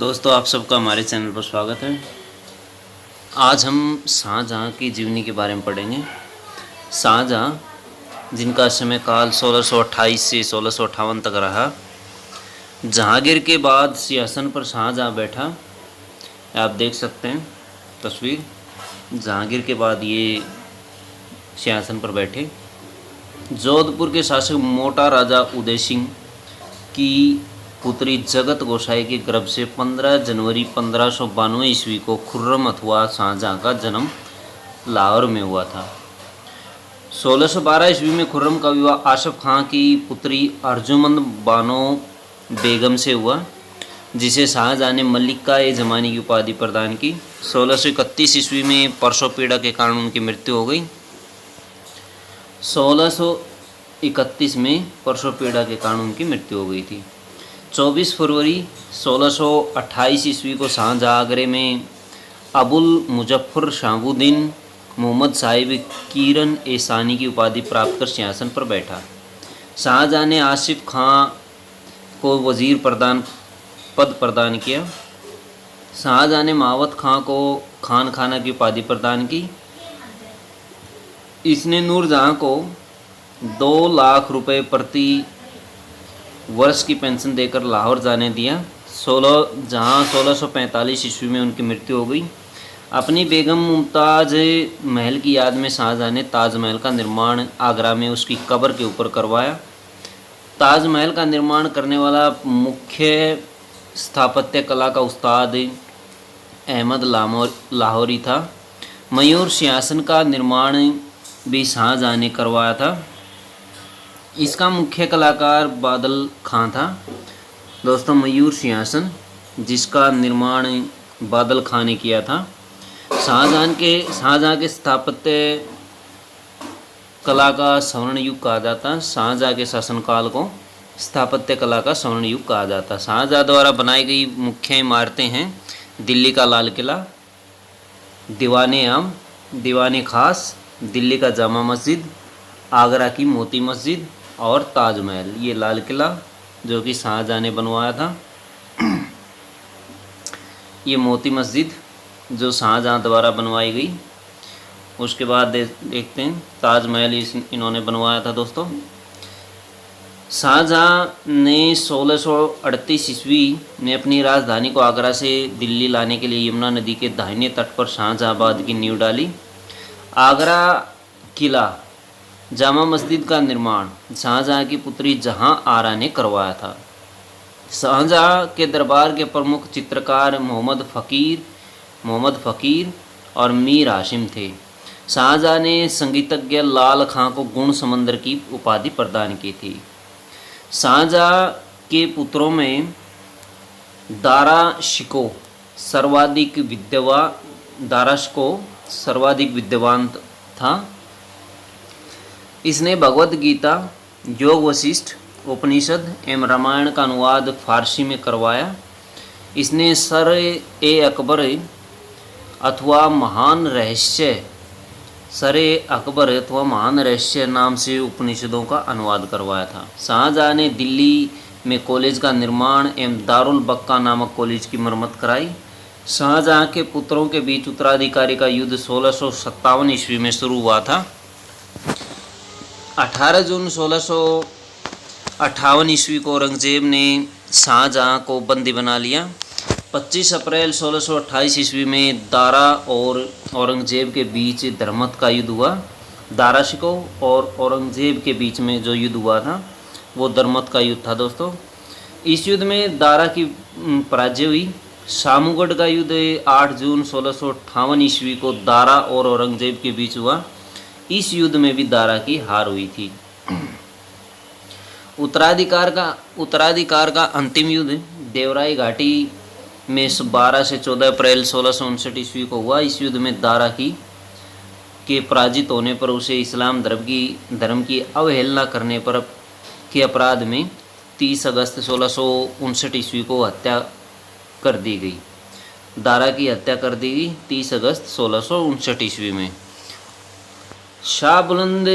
दोस्तों, आप सबका हमारे चैनल पर स्वागत है। आज हम शाहजहाँ की जीवनी के बारे में पढ़ेंगे। शाहजहाँ, जिनका समय काल 1628 से 1658 तक रहा, जहांगीर के बाद सिंहासन पर शाहजहाँ बैठा। आप देख सकते हैं तस्वीर, जहांगीर के बाद ये सिंहासन पर बैठे। जोधपुर के शासक मोटा राजा उदय सिंह की पुत्री जगत गोसाई के गर्भ से 15 जनवरी 1592 ईस्वी को खुर्रम अथवा शाहजहाँ का जन्म लाहौर में हुआ था। 1612 ईस्वी में खुर्रम का विवाह आसफ खां की पुत्री अर्जुमंद बानो बेगम से हुआ, जिसे शाहजहाँ ने मल्लिका ए जमानी की उपाधि प्रदान की। 1631 ईस्वी में परसोपीड़ा के कारण उनकी मृत्यु हो गई। 1631 में परसोपीड़ा के कारण उनकी मृत्यु हो गई थी। 24 फरवरी 1628 ईस्वी को शाहजहाँ आगरे में अबुल मुजफ्फर शहाबुद्दीन मोहम्मद साहिब किरण ए सानी की उपाधि प्राप्त कर सिंहासन पर बैठा। शाहजहाँ ने आसिफ खां को वजीर पद प्रदान किया। शाहजहाँ ने मावत खां को खान खाना की उपाधि प्रदान की। इसने नूरजहाँ को 2 लाख रुपए प्रति वर्ष की पेंशन देकर लाहौर जाने दिया। 1645 ईस्वी में उनकी मृत्यु हो गई। अपनी बेगम मुमताज़ महल की याद में शाहजहाँ ने ताजमहल का निर्माण आगरा में उसकी कब्र के ऊपर करवाया। ताजमहल का निर्माण करने वाला मुख्य स्थापत्य कला का उस्ताद अहमद लाहौरी था। मयूर सिंहासन का निर्माण भी शाहजहाँ ने करवाया था। इसका मुख्य कलाकार बादल खां था। दोस्तों, मयूर सिंहासन जिसका निर्माण बादल खां ने किया था। शाहजहाँ के स्थापत्य कला का स्वर्ण युग कहा जाता है। शाहजहाँ के शासनकाल को स्थापत्य कला का स्वर्ण युग कहा जाता है। शाहजहाँ द्वारा बनाई गई मुख्य इमारतें हैं दिल्ली का लाल किला, दीवाने आम, दीवाने खास, दिल्ली का जामा मस्जिद, आगरा की मोती मस्जिद और ताजमहल। ये लाल किला जो कि शाहजहाँ ने बनवाया था। ये मोती मस्जिद जो शाहजहाँ द्वारा बनवाई गई। उसके बाद देखते हैं ताजमहल इन्होंने बनवाया था। दोस्तों, शाहजहाँ ने 1638 ईस्वी में अपनी राजधानी को आगरा से दिल्ली लाने के लिए यमुना नदी के दाहिने तट पर शाहजहाँबाद की नींव डाली। आगरा किला, जामा मस्जिद का निर्माण शाहजहाँ की पुत्री जहाँ आरा ने करवाया था। शाहजहाँ के दरबार के प्रमुख चित्रकार मोहम्मद फ़कीर और मीर हाशिम थे। शाहजहाँ ने संगीतज्ञ लाल खां को गुण समंदर की उपाधि प्रदान की थी। शाहजहाँ के पुत्रों में दारा शिको सर्वाधिक विद्वान था। इसने भगवद गीता, योग वशिष्ठ, उपनिषद एवं रामायण का अनुवाद फारसी में करवाया। इसने सर-ए-अकबर अथवा महान रहस्य नाम से उपनिषदों का अनुवाद करवाया था। शाहजहाँ ने दिल्ली में कॉलेज का निर्माण एवं दारुल बक्का नामक कॉलेज की मरम्मत कराई। शाहजहाँ के पुत्रों के बीच उत्तराधिकारी का युद्ध 1657 ईस्वी में शुरू हुआ था। 18 जून 1658 ईस्वी को औरंगजेब ने शाहजहाँ को बंदी बना लिया। 25 अप्रैल 1628 ईस्वी में दारा और औरंगजेब के बीच धर्मत का युद्ध हुआ। दारा शिकोह और औरंगजेब के बीच में जो युद्ध हुआ था वो धर्मत का युद्ध था। दोस्तों, इस युद्ध में दारा की पराजय हुई। शामूगढ़ का युद्ध 8 जून 1658 ईस्वी को दारा और औरंगजेब के बीच हुआ। इस युद्ध में भी दारा की हार हुई थी। उत्तराधिकार का अंतिम युद्ध देवराई घाटी में 12 से 14 अप्रैल 1659 ईस्वी को हुआ। इस युद्ध में दारा के पराजित होने पर उसे इस्लाम धर्म की अवहेलना करने पर के अपराध में 30 अगस्त 1659 ईस्वी को हत्या कर दी गई। दारा की हत्या कर दी गई 30 अगस्त 1659 ईस्वी में। शाह बुलंद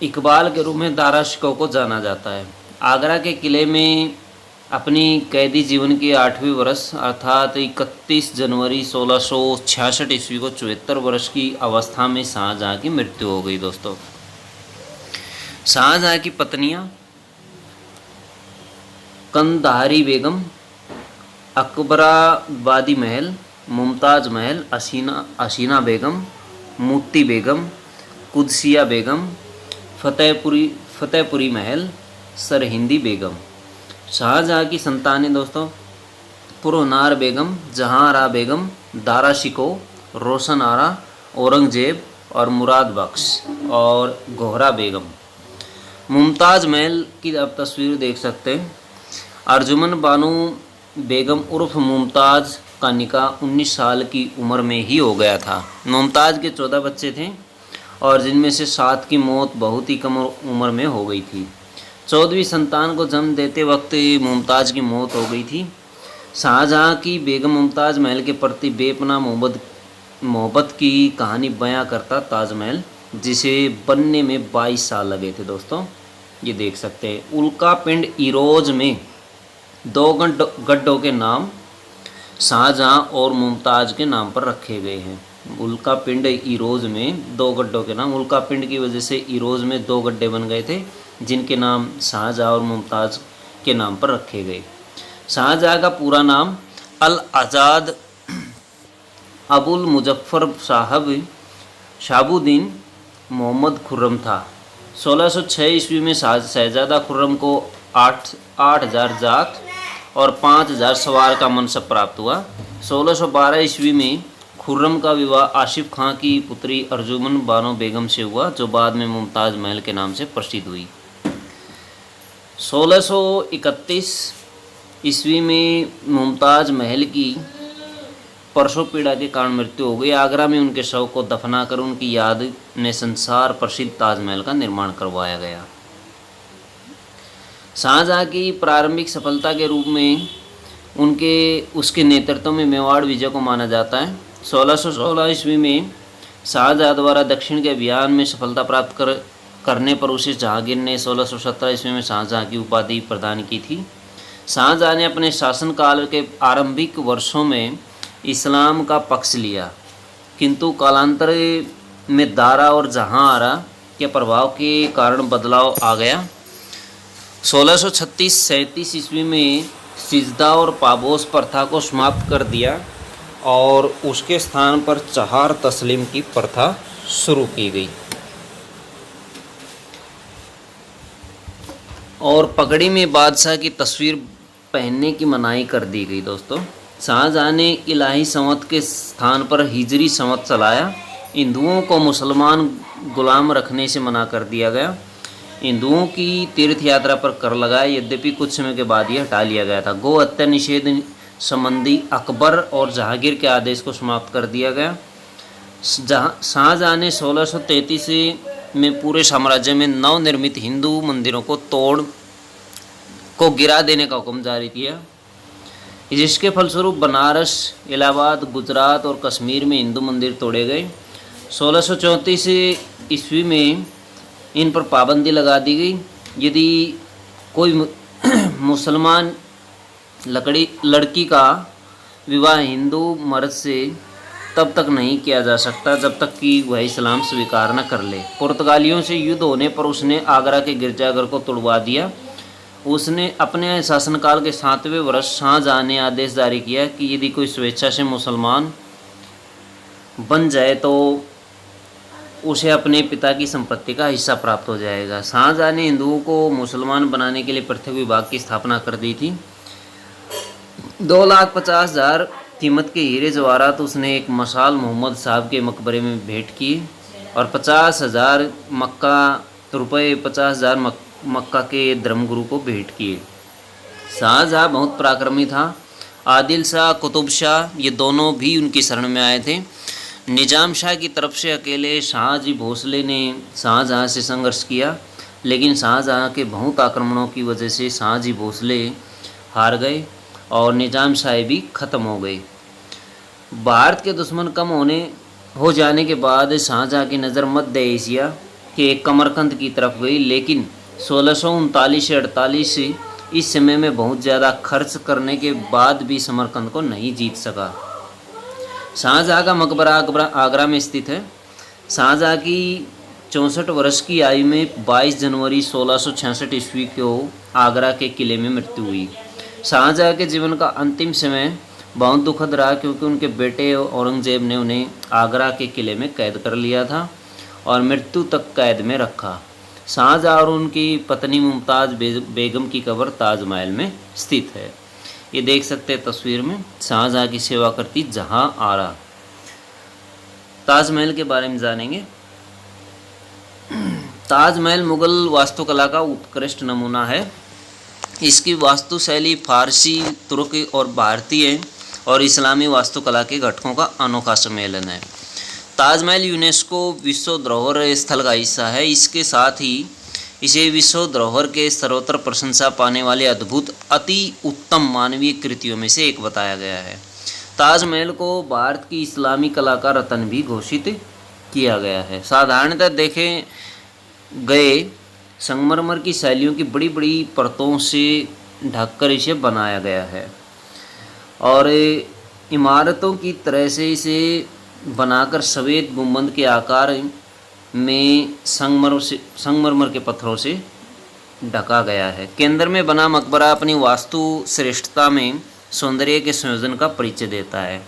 इकबाल के रूप में दारा शिकोह को जाना जाता है। आगरा के किले में अपनी कैदी जीवन के 8वें वर्ष अर्थात 31 जनवरी 1666 ईस्वी को 74 वर्ष की अवस्था में शाहजहाँ की मृत्यु हो गई। दोस्तों, शाहजहाँ की पत्नियां कंधारी बेगम, अकबराबादी महल, मुमताज़ महल, हसीना बेगम, मोती बेगम, कुदसिया बेगम, फतेहपुरी महल, सरहिंदी बेगम। शाहजहाँ की संतानें दोस्तों पुरनार बेगम, जहांआरा बेगम, दारा शिको, रोशन आरा, औरंगजेब और मुराद बख्श और गोहरा बेगम। मुमताज़ महल की आप तस्वीर देख सकते हैं। अर्जुमन बानो बेगम उर्फ मुमताज़ का निकाह 19 साल की उम्र में ही हो गया था। मुमताज़ के 14 बच्चे थे और जिनमें से 7 की मौत बहुत ही कम उम्र में हो गई थी। 14वीं संतान को जन्म देते वक्त मुमताज़ की मौत हो गई थी। शाहजहाँ की बेगम मुमताज़ महल के प्रति बेपनाह मोहब्बत की कहानी बयां करता ताजमहल, जिसे बनने में 22 साल लगे थे। दोस्तों, ये देख सकते हैं। उल्का पिंड इरोज में 2 गड्ढों के नाम शाहजहाँ और मुमताज़ के नाम पर रखे गए हैं। उल्का पिंड इरोज में 2 गड्ढों के नाम, उल्का पिंड की वजह से इरोज में 2 गड्ढे बन गए थे जिनके नाम शाहजहाँ और मुमताज़ के नाम पर रखे गए। शाहजहाँ का पूरा नाम अल आज़ाद अबुल मुजफ्फर साहब शाहबुद्दीन मोहम्मद खुर्रम था। 1606 ईस्वी में शहजादा खुर्रम को 8,000 जात और 5,000 सवार का मनसब प्राप्त हुआ। 1612 ईस्वी में खुर्रम का विवाह आसिफ खां की पुत्री अर्जुमन बानो बेगम से हुआ, जो बाद में मुमताज़ महल के नाम से प्रसिद्ध हुई। 1631 ईस्वी में मुमताज़ महल की परसों पीड़ा के कारण मृत्यु हो गई। आगरा में उनके शव को दफनाकर उनकी याद में संसार प्रसिद्ध ताजमहल का निर्माण करवाया गया। शाहजहाँ की प्रारंभिक सफलता के रूप में उसके नेतृत्व में मेवाड़ विजय को माना जाता है। 1616 ईस्वी में शाहजहाँ द्वारा दक्षिण के अभियान में सफलता प्राप्त करने पर उसे जहांगीर ने 1617 ईस्वी में शाहजहाँ की उपाधि प्रदान की थी। शाहजहाँ ने अपने शासनकाल के आरंभिक वर्षों में इस्लाम का पक्ष लिया, किंतु कालांतर में दारा और जहांआरा के प्रभाव के कारण बदलाव आ गया। 1636-37 ईस्वी में सिजदा और पाबोस प्रथा को समाप्त कर दिया और उसके स्थान पर चहार तस्लीम की प्रथा शुरू की गई और पगड़ी में बादशाह की तस्वीर पहनने की मनाही कर दी गई। दोस्तों, शाहजहाँ ने इलाही संवत के स्थान पर हिजरी संवत चलाया। हिंदुओं को मुसलमान गुलाम रखने से मना कर दिया गया। हिंदुओं की तीर्थ यात्रा पर कर लगाया, यद्यपि कुछ समय के बाद यह हटा लिया गया था। गो हत्या निषेध संबंधी अकबर और जहांगीर के आदेश को समाप्त कर दिया गया। शाहजहाँ ने 1633 में पूरे साम्राज्य में नवनिर्मित हिंदू मंदिरों को गिरा देने का हुक्म जारी किया, जिसके फलस्वरूप बनारस, इलाहाबाद, गुजरात और कश्मीर में हिंदू मंदिर तोड़े गए। 1634 ईस्वी में इन पर पाबंदी लगा दी गई। यदि कोई मुसलमान लड़की का विवाह हिंदू मर्द से तब तक नहीं किया जा सकता जब तक कि वह इस्लाम स्वीकार न कर ले। पुर्तगालियों से युद्ध होने पर उसने आगरा के गिरजाघर को तुड़वा दिया। उसने अपने शासनकाल के 7वें वर्ष शाहजहाँ ने आदेश जारी किया कि यदि कोई स्वेच्छा से मुसलमान बन जाए तो उसे अपने पिता की संपत्ति का हिस्सा प्राप्त हो जाएगा। शाहजहाँ ने हिंदुओं को मुसलमान बनाने के लिए पृथक विभाग की स्थापना कर दी थी। 2,50,000 कीमत के हीरे जवाहरात उसने एक मशाल मोहम्मद साहब के मकबरे में भेंट किए और 50,000 रुपये 50,000 मक्का के धर्मगुरु को भेंट किए। शाहजहाँ बहुत पराक्रमी था। आदिल शाह, कुतुब शाह ये दोनों भी उनकी शरण में आए थे। निजाम शाह की तरफ से अकेले शाहजी भोसले ने शाहजहाँ से संघर्ष किया, लेकिन शाहजहाँ के बहुत आक्रमणों की वजह से शाहजी भोसले हार गए और निजाम शाह भी ख़त्म हो गए। भारत के दुश्मन कम हो जाने के बाद शाहजहाँ की नज़र मध्य एशिया के कमरकंद की तरफ गई, लेकिन 1639 से 48 इस समय में बहुत ज़्यादा खर्च करने के बाद भी समरकंद को नहीं जीत सका। शाहजहाँ का मकबरा आगरा में स्थित है। शाहजहाँ की 64 वर्ष की आयु में 22 जनवरी 1666 ईस्वी को आगरा के किले में मृत्यु हुई। शाहजहाँ के जीवन का अंतिम समय बहुत दुखद रहा, क्योंकि उनके बेटे औरंगजेब ने उन्हें आगरा के किले में कैद कर लिया था और मृत्यु तक कैद में रखा। शाहजहाँ और उनकी पत्नी मुमताज़ बेगम की कब्र ताजमहल में स्थित है। ये देख सकते हैं तस्वीर में, शाहजहाँ की सेवा करती जहाँ आरा। ताजमहल के बारे में जानेंगे। ताजमहल मुगल वास्तुकला का उत्कृष्ट नमूना है। इसकी वास्तुशैली फारसी, तुर्क और भारतीय और इस्लामी वास्तुकला के घटकों का अनोखा सम्मेलन है। ताजमहल यूनेस्को विश्व धरोहर स्थल का हिस्सा है। इसके साथ ही इसे विश्व धरोहर के सर्वोत्तर प्रशंसा पाने वाले अद्भुत अति उत्तम मानवीय कृतियों में से एक बताया गया है। ताजमहल को भारत की इस्लामी कला का रत्न भी घोषित किया गया है। साधारणतः देखे गए संगमरमर की शैलियों की बड़ी बड़ी परतों से ढककर इसे बनाया गया है और इमारतों की तरह से इसे बनाकर सफ़ेद गुंबद के आकार में संगमरमर के पत्थरों से ढका गया है। केंद्र में बना मकबरा अपनी वास्तु श्रेष्ठता में सौंदर्य के संयोजन का परिचय देता है।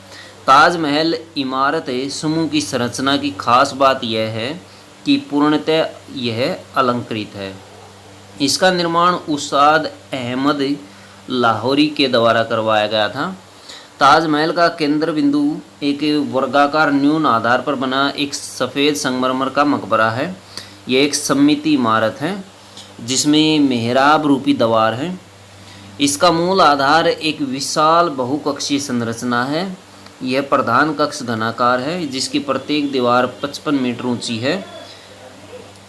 ताजमहल इमारत समूह की संरचना की खास बात यह है कि पूर्णतः यह अलंकृत है। इसका निर्माण उस्ताद अहमद लाहौरी के द्वारा करवाया गया था। ताजमहल का केंद्र बिंदु एक वर्गाकार न्यून आधार पर बना एक सफ़ेद संगमरमर का मकबरा है। यह एक सममित इमारत है जिसमें मेहराब रूपी दीवार है। इसका मूल आधार एक विशाल बहुकक्षीय संरचना है। यह प्रधान कक्ष घनाकार है जिसकी प्रत्येक दीवार 55 मीटर ऊंची है।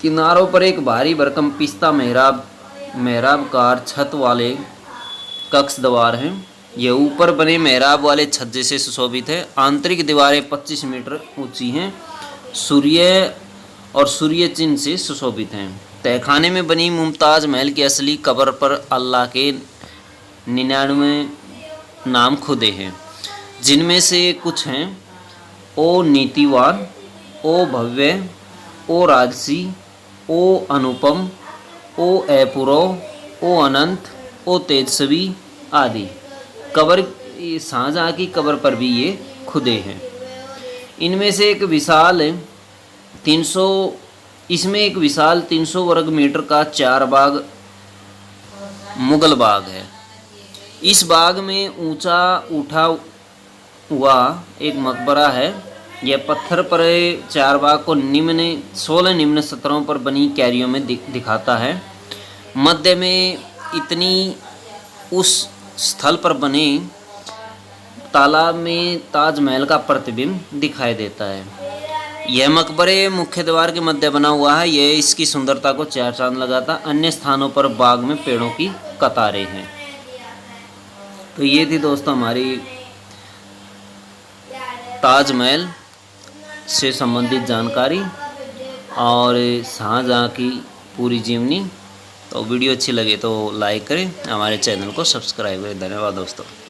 किनारों पर एक भारी भरकम पिस्ता मेहराबकार छत वाले कक्ष द्वार हैं। यह ऊपर बने मेहराब वाले छज्जे से सुशोभित है। आंतरिक दीवारें 25 मीटर ऊंची हैं। सूर्य चिन्ह से सुशोभित हैं। तहखाने में बनी मुमताज महल की असली कब्र पर अल्लाह के 99 नाम खुदे हैं, जिनमें से कुछ हैं: ओ नीतिवान, ओ भव्य, ओ राजसी, ओ अनुपम, ओ अपूर्व, ओ अनंत, ओ तेजस्वी आदि। कब्र शाहजहाँ की कब्र पर भी ये खुदे हैं। इनमें से एक विशाल 300 वर्ग मीटर का 4 बाग मुगल बाग है। इस बाग में ऊंचा उठा हुआ एक मकबरा है। यह पत्थर पर 4 बाग को 16 निम्न सतरों पर बनी क्यारियों में दिखाता है। मध्य में इतनी उस स्थल पर बने तालाब में ताजमहल का प्रतिबिंब दिखाई देता है। यह मकबरे मुख्य द्वार के मध्य बना हुआ है। यह इसकी सुंदरता को चार चांद लगाता। अन्य स्थानों पर बाग में पेड़ों की कतारें हैं। तो ये थी दोस्तों हमारी ताजमहल से संबंधित जानकारी और शाहजहाँ की पूरी जीवनी। तो वीडियो अच्छी लगे तो लाइक करें, हमारे चैनल को सब्सक्राइब करें। धन्यवाद दोस्तों।